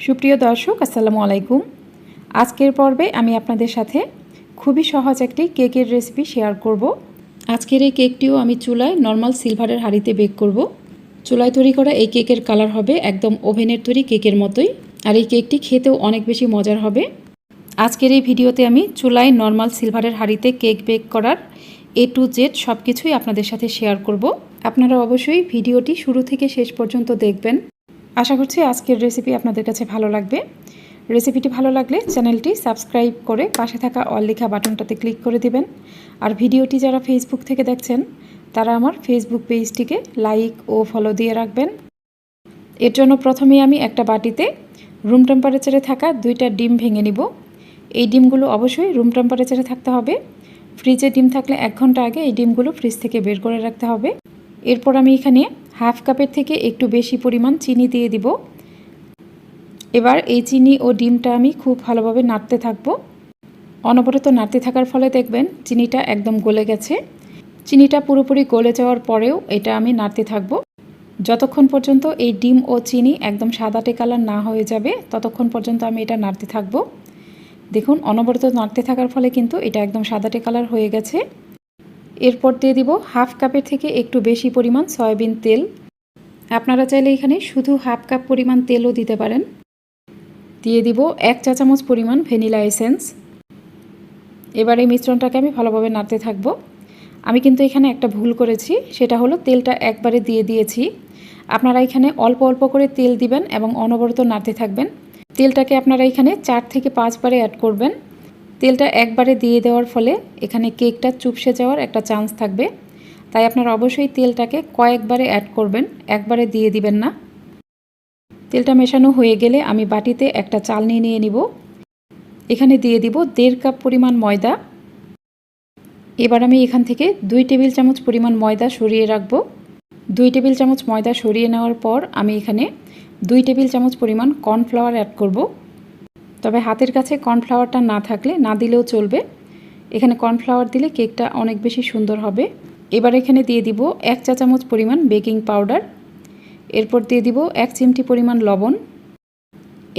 সুপ্রিয় দর্শক, আসসালামু আলাইকুম। আজকের পর্বে আমি আপনাদের সাথে খুবই সহজ একটি কেকের রেসিপি শেয়ার করব। আজকের এই কেকটিও আমি চুলায় নর্মাল সিলভারের হাঁড়িতে বেক করব। চুলায় তৈরি করা এই কেকের কালার হবে একদম ওভেনের তৈরি কেকের মতোই, আর এই কেকটি খেতেও অনেক বেশি মজার হবে। আজকের এই ভিডিওতে আমি চুলায় নর্মাল সিলভারের হাঁড়িতে কেক বেক করার A to Z সব কিছুই আপনাদের সাথে শেয়ার করব। আপনারা অবশ্যই ভিডিওটি শুরু থেকে শেষ পর্যন্ত দেখবেন। আশা করছি আজকের রেসিপি আপনাদের কাছে ভালো লাগবে। রেসিপিটি ভালো লাগলে চ্যানেলটি সাবস্ক্রাইব করে পাশে থাকা অল লেখা বাটনটাতে ক্লিক করে দিবেন। আর ভিডিওটি যারা ফেসবুক থেকে দেখছেন তারা আমার ফেসবুক পেজটিকে লাইক ও ফলো দিয়ে রাখবেন। এর জন্য প্রথমেই আমি একটা বাটিতে রুম টেম্পারেচারে থাকা 2টা ডিম ভেঙে নিব। এই ডিমগুলো অবশ্যই রুম টেম্পারেচারে থাকতে হবে। ফ্রিজে ডিম থাকলে 1 ঘন্টা আগে এই ডিমগুলো ফ্রিজ থেকে বের করে রাখতে হবে। এরপর আমি এখানে হাফ কাপের থেকে একটু বেশি পরিমাণ চিনি দিয়ে দিব। এবার এই চিনি ও ডিমটা আমি খুব ভালোভাবে নাড়তে থাকব। অনবরত নাড়তে থাকার ফলে দেখবেন চিনিটা একদম গলে গেছে। চিনিটা পুরোপুরি গলে যাওয়ার পরেও এটা আমি নাড়তে থাকব যতক্ষণ পর্যন্ত এই ডিম ও চিনি একদম সাদাটে কালার না হয়ে যাবে, ততক্ষণ পর্যন্ত আমি এটা নাড়তে থাকব। দেখুন, অনবরত নাড়তে থাকার ফলে কিন্তু এটা একদম সাদাটে কালার হয়ে গেছে। এরপর দিয়ে দিব হাফ কাপের থেকে একটু বেশি পরিমাণ সয়াবিন তেল। আপনারা চাইলে এখানে শুধু হাফ কাপ পরিমাণ তেলও দিতে পারেন। দিয়ে দিব 1 চা চামচ পরিমাণ ভ্যানিলা এসেন্স। এবার এই মিশ্রণটাকে আমি ভালোভাবে নাড়তে থাকব। আমি কিন্তু এখানে একটা ভুল করেছি, সেটা হলো তেলটা একবারে দিয়ে দিয়েছি। আপনারা এখানে অল্প অল্প করে তেল দিবেন এবং অনবরত নাড়তে থাকবেন। তেলটাকে আপনারা এখানে 4 থেকে 5 বারে অ্যাড করবেন। তেলটা একবারে দিয়ে দেওয়ার ফলে এখানে কেকটা চুপসে যাওয়ার একটা চান্স থাকবে, তাই আপনারা অবশ্যই তেলটাকে কয়েকবারে অ্যাড করবেন, একবারে দিয়ে দিবেন না। তেলটা মেশানো হয়ে গেলে আমি বাটিতে একটা চালনি নিয়ে নিব। এখানে দিয়ে দিব 1.5 কাপ পরিমাণ ময়দা। এবার আমি এখান থেকে 2 টেবিল চামচ পরিমাণ ময়দা সরিয়ে রাখব। 2 টেবিল চামচ ময়দা সরিয়ে নেওয়ার পর আমি এখানে 2 টেবিল চামচ পরিমাণ কর্নফ্লাওয়ার অ্যাড করব। তবে হাতের কাছে কর্নফ্লাওয়ারটা না থাকলে না দিলেও চলবে। এখানে কর্নফ্লাওয়ার দিলে কেকটা অনেক বেশি সুন্দর হবে। এবার এখানে দিয়ে দিব 1 চা চামচ পরিমাণ বেকিং পাউডার। এরপর দিয়ে দিব 1 চিমটি পরিমাণ লবণ।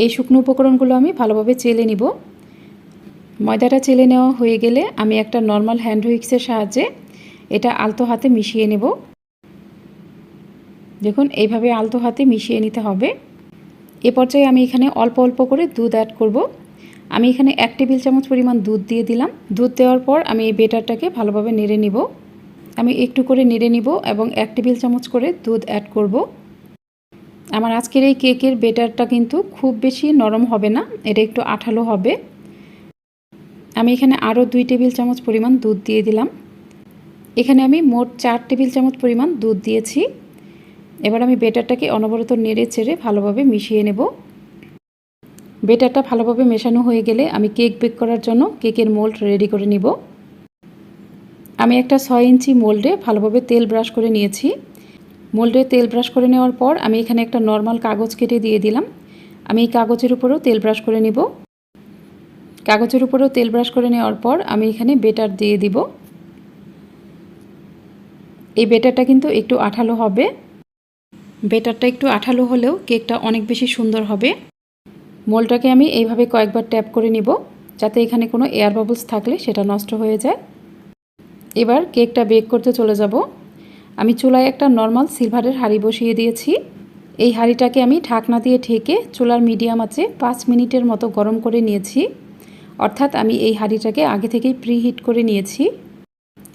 এই শুকনো উপকরণগুলো আমি ভালোভাবে চেলে নিব। ময়দাটা চেলে নেওয়া হয়ে গেলে আমি একটা নর্মাল হ্যান্ড হুইক্সের সাহায্যে এটা আলতো হাতে মিশিয়ে নেব। দেখুন, এইভাবে আলতো হাতে মিশিয়ে নিতে হবে। এ পর্যায়ে আমি এখানে অল্প অল্প করে দুধ অ্যাড করব। আমি এখানে 1 টেবিল চামচ পরিমাণ দুধ দিয়ে দিলাম। দুধ দেওয়ার পর আমি এই বেটারটাকে ভালোভাবে নেড়ে নিব। আমি একটু করে নেড়ে নিব এবং 1 টেবিল চামচ করে দুধ অ্যাড করব। আমার আজকের এই কেকের বেটারটা কিন্তু খুব বেশি নরম হবে না, এটা একটু আঠালো হবে। আমি এখানে আরও 2 টেবিল চামচ পরিমাণ দুধ দিয়ে দিলাম। এখানে আমি মোট 4 টেবিল চামচ পরিমাণ দুধ দিয়েছি। এবার আমি বেটারটাকে অনবরত নেড়ে চেড়ে ভালোভাবে মিশিয়ে নেব। বেটারটা ভালোভাবে মেশানো হয়ে গেলে আমি কেক বেক করার জন্য কেকের মোল্ড রেডি করে নিব। আমি একটা 6 ইঞ্চি মোল্ডে ভালোভাবে তেল ব্রাশ করে নিয়েছি। মোল্ডে তেল ব্রাশ করে নেওয়ার পর আমি এখানে একটা নর্মাল কাগজ কেটে দিয়ে দিলাম। আমি এই কাগজের উপরেও তেল ব্রাশ করে নিব। কাগজের উপরেও তেল ব্রাশ করে নেওয়ার পর আমি এখানে বেটার দিয়ে দিব। এই বেটারটা কিন্তু একটু আঠালো হবে। বেটারটা একটু আঠালো হলেও কেকটা অনেক বেশি সুন্দর হবে। মোল্ডটাকে আমি এইভাবে কয়েকবার ট্যাপ করে নিব, যাতে এখানে কোনো এয়ার বাবলস থাকলে সেটা নষ্ট হয়ে যায়। এবার কেকটা বেক করতে চলে যাব। আমি চুলায় একটা নর্মাল সিলভারের হাঁড়ি বসিয়ে দিয়েছি। এই হাঁড়িটাকে আমি ঢাকনা দিয়ে ঢেকে চুলার মিডিয়াম আঁচে 5 মিনিটের মতো গরম করে নিয়েছি। অর্থাৎ আমি এই হাঁড়িটাকে আগে থেকেই প্রিহিট করে নিয়েছি।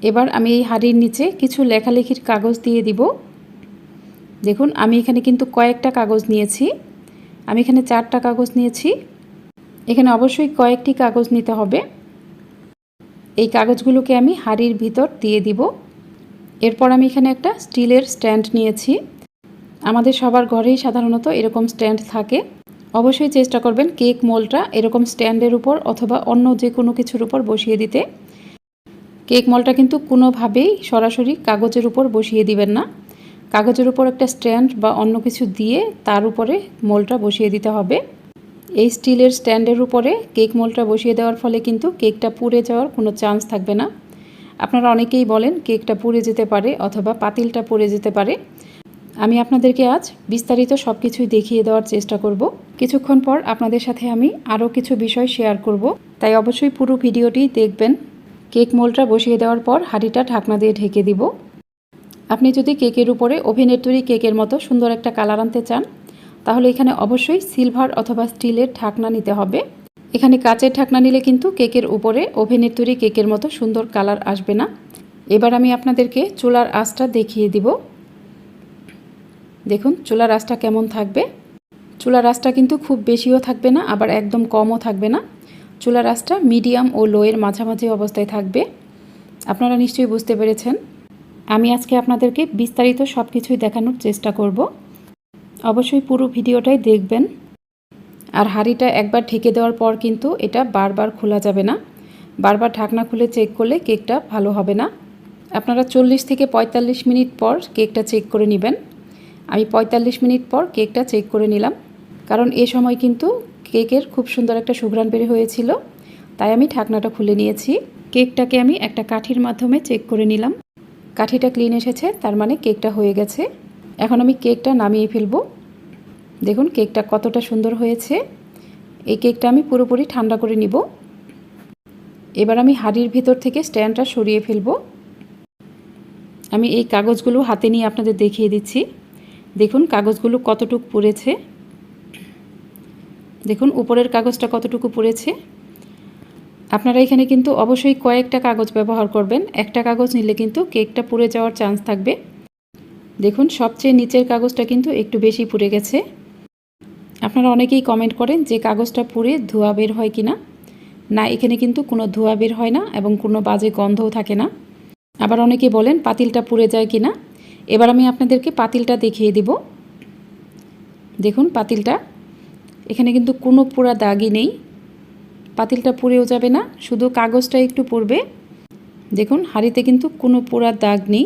এবার আমি এই হাঁড়ির নিচে কিছু লেখালেখির কাগজ দিয়ে দিব। দেখুন, আমি এখানে কিন্তু কয়েকটা কাগজ নিয়েছি। আমি এখানে 4টা কাগজ নিয়েছি। এখানে অবশ্যই কয়েকটি কাগজ নিতে হবে। এই কাগজগুলোকে আমি হাঁড়ির ভিতর দিয়ে দিব। এরপর আমি এখানে একটা স্টিলের স্ট্যান্ড নিয়েছি। আমাদের সবার ঘরেই সাধারণত এরকম স্ট্যান্ড থাকে। অবশ্যই চেষ্টা করবেন কেক মোল্ডটা এরকম স্ট্যান্ডের উপর অথবা অন্য যে কোনো কিছুর উপর বসিয়ে দিতে। কেক মোল্ডটা কিন্তু কোনোভাবেই সরাসরি কাগজের উপর বসিয়ে দিবেন না। কাগজের উপর একটা স্ট্যান্ড বা অন্য কিছু দিয়ে তার উপরে মোল্ডটা বসিয়ে দিতে হবে। এই স্টিলের স্ট্যান্ডের উপরে কেক মোল্ডটা বসিয়ে দেওয়ার ফলে কিন্তু কেকটা পুড়ে যাওয়ার কোনো চান্স থাকবে না। আপনারা অনেকেই বলেন কেকটা পুড়ে যেতে পারে অথবা পাতিলটা পুড়ে যেতে পারে। আমি আপনাদেরকে আজ বিস্তারিত সব কিছুই দেখিয়ে দেওয়ার চেষ্টা করব। কিছুক্ষণ পর আপনাদের সাথে আমি আরও কিছু বিষয় শেয়ার করব, তাই অবশ্যই পুরো ভিডিওটি দেখবেন। কেক মোল্ডটা বসিয়ে দেওয়ার পর হাঁড়িটা ঢাকনা দিয়ে ঢেকে দিব। আপনি যদি কেকের উপরে ওভেনের তৈরি কেকের মতো সুন্দর একটা কালার আনতে চান, তাহলে এখানে অবশ্যই সিলভার অথবা স্টিলের ঢাকনা নিতে হবে। এখানে কাচের ঢাকনা নিলে কিন্তু কেকের উপরে ওভেনের তৈরি কেকের মতো সুন্দর কালার আসবে না। এবার আমি আপনাদেরকে চুলার আঁচটা দেখিয়ে দিব। দেখুন চুলার আঁচটা কেমন থাকবে। চুলার আঁচটা কিন্তু খুব বেশিও থাকবে না, আবার একদম কমও থাকবে না। চুলার আঁচটা মিডিয়াম ও লোয়ের মাঝামাঝি অবস্থায় থাকবে। আপনারা নিশ্চয়ই বুঝতে পেরেছেন। আমি আজকে আপনাদেরকে বিস্তারিত সব কিছুই দেখানোর চেষ্টা করব। অবশ্যই পুরো ভিডিওটাই দেখবেন। আর হাঁড়িটা একবার ঢেকে দেওয়ার পর কিন্তু এটা বারবার খোলা যাবে না। বারবার ঢাকনা খুলে চেক করলে কেকটা ভালো হবে না। আপনারা 40 থেকে 45 মিনিট পর কেকটা চেক করে নেবেন। আমি 45 মিনিট পর কেকটা চেক করে নিলাম, কারণ এ সময় কিন্তু কেকের খুব সুন্দর একটা সুঘ্রাণ বের হয়েছিল, তাই আমি ঢাকনাটা খুলে নিয়েছি। কেকটাকে আমি একটা কাঠির মাধ্যমে চেক করে নিলাম। কাঠিটা ক্লিন এসেছে, তার মানে কেকটা হয়ে গেছে। এখন আমি কেকটা নামিয়ে ফেলবো। দেখুন কেকটা কতটা সুন্দর হয়েছে। এই কেকটা আমি পুরোপুরি ঠান্ডা করে নিব। এবার আমি হাঁড়ির ভিতর থেকে স্ট্যান্ডটা সরিয়ে ফেলবো। আমি এই কাগজগুলো হাতে নিয়ে আপনাদের দেখিয়ে দিচ্ছি। দেখুন কাগজগুলো কতটুকু পুড়েছে। দেখুন উপরের কাগজটা কতটুকু পুড়েছে। আপনারা এখানে কিন্তু অবশ্যই কয়েকটা কাগজ ব্যবহার করবেন। একটা কাগজ নিলে কিন্তু কেকটা পুড়ে যাওয়ার চান্স থাকবে। দেখুন সবচেয়ে নিচের কাগজটা কিন্তু একটু বেশি পুড়ে গেছে। আপনারা অনেকেই কমেন্ট করেন যে কাগজটা পুড়ে ধোঁয়া বের হয় কি না। না, এখানে কিন্তু কোনো ধোঁয়া বের হয় না এবং কোনো বাজে গন্ধও থাকে না। আবার অনেকে বলেন পাতিলটা পুড়ে যায় কি না। এবার আমি আপনাদেরকে পাতিলটা দেখিয়ে দিব। দেখুন পাতিলটা, এখানে কিন্তু কোনো পোড়া দাগই নেই। পাতিলটা পুড়েও যাবে না, শুধু কাগজটা একটু পুড়বে। দেখুন হাঁড়িতে কিন্তু কোনো পোড়া দাগ নেই।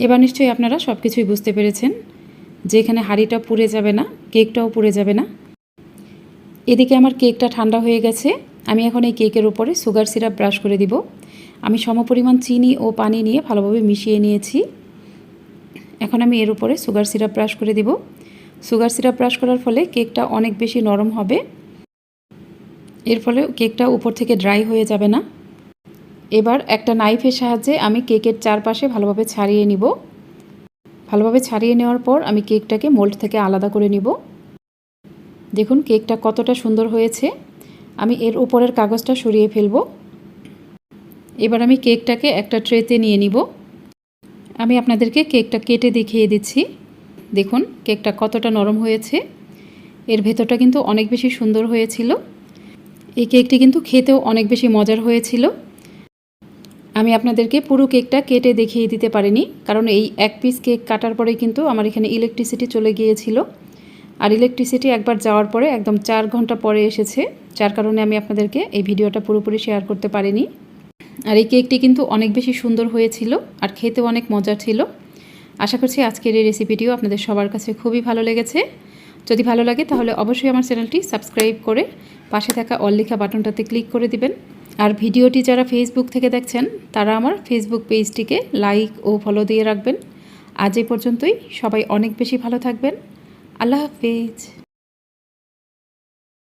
এবার নিশ্চয়ই আপনারা সব কিছুই বুঝতে পেরেছেন যে এখানে হাঁড়িটা পুড়ে যাবে না, কেকটাও পুড়ে যাবে না। এদিকে আমার কেকটা ঠান্ডা হয়ে গেছে। আমি এখন এই কেকের উপরে সুগার সিরাপ ব্রাশ করে দিব। আমি সমপরিমাণ চিনি ও পানি নিয়ে ভালোভাবে মিশিয়ে নিয়েছি। এখন আমি এর উপরে সুগার সিরাপ ব্রাশ করে দিব। সুগার সিরাপ ব্রাশ করার ফলে কেকটা অনেক বেশি নরম হবে। এর ফলে কেকটা উপর থেকে ড্রাই হয়ে যাবে না। এবার একটা নাইফের সাহায্যে আমি কেকের চারপাশে ভালোভাবে ছাড়িয়ে নিব। ভালোভাবে ছাড়িয়ে নেওয়ার পর আমি কেকটাকে মোল্ড থেকে আলাদা করে নিব। দেখুন কেকটা কতটা সুন্দর হয়েছে। আমি এর উপরের কাগজটা সরিয়ে ফেলব। এবার আমি কেকটাকে একটা ট্রেতে নিয়ে নিব। আমি আপনাদেরকে কেকটা কেটে দেখিয়ে দিচ্ছি। দেখুন কেকটা কতটা নরম হয়েছে। এর ভেতরটা কিন্তু অনেক বেশি সুন্দর হয়েছিল। এই কেকটি কিন্তু খেতেও অনেক বেশি মজার হয়েছিল। আমি আপনাদেরকে পুরো কেকটা কেটে দেখিয়ে দিতে পারিনি, কারণ এই এক পিস কেক কাটার পরেই কিন্তু আমার এখানে ইলেকট্রিসিটি চলে গিয়েছিল। আর ইলেকট্রিসিটি একবার যাওয়ার পরে একদম 4 ঘন্টা পরে এসেছে, যার কারণে আমি আপনাদেরকে এই ভিডিওটা পুরোপুরি শেয়ার করতে পারিনি। আর এই কেকটি কিন্তু অনেক বেশি সুন্দর হয়েছিল আর খেতেও অনেক মজার ছিল। আশা করছি আজকের এই রেসিপিটিও আপনাদের সবার কাছে খুবই ভালো লেগেছে। যদি ভালো লাগে তাহলে অবশ্যই আমার চ্যানেলটি সাবস্ক্রাইব করে পাশে থাকা অল লেখা বাটনটাতে ক্লিক করে দিবেন। আর ভিডিওটি যারা ফেসবুক থেকে দেখছেন তারা আমার ফেসবুক পেজটিকে লাইক ও ফলো দিয়ে রাখবেন। আজ এই পর্যন্তই। সবাই অনেক বেশি ভালো থাকবেন। আল্লাহ হাফেজ।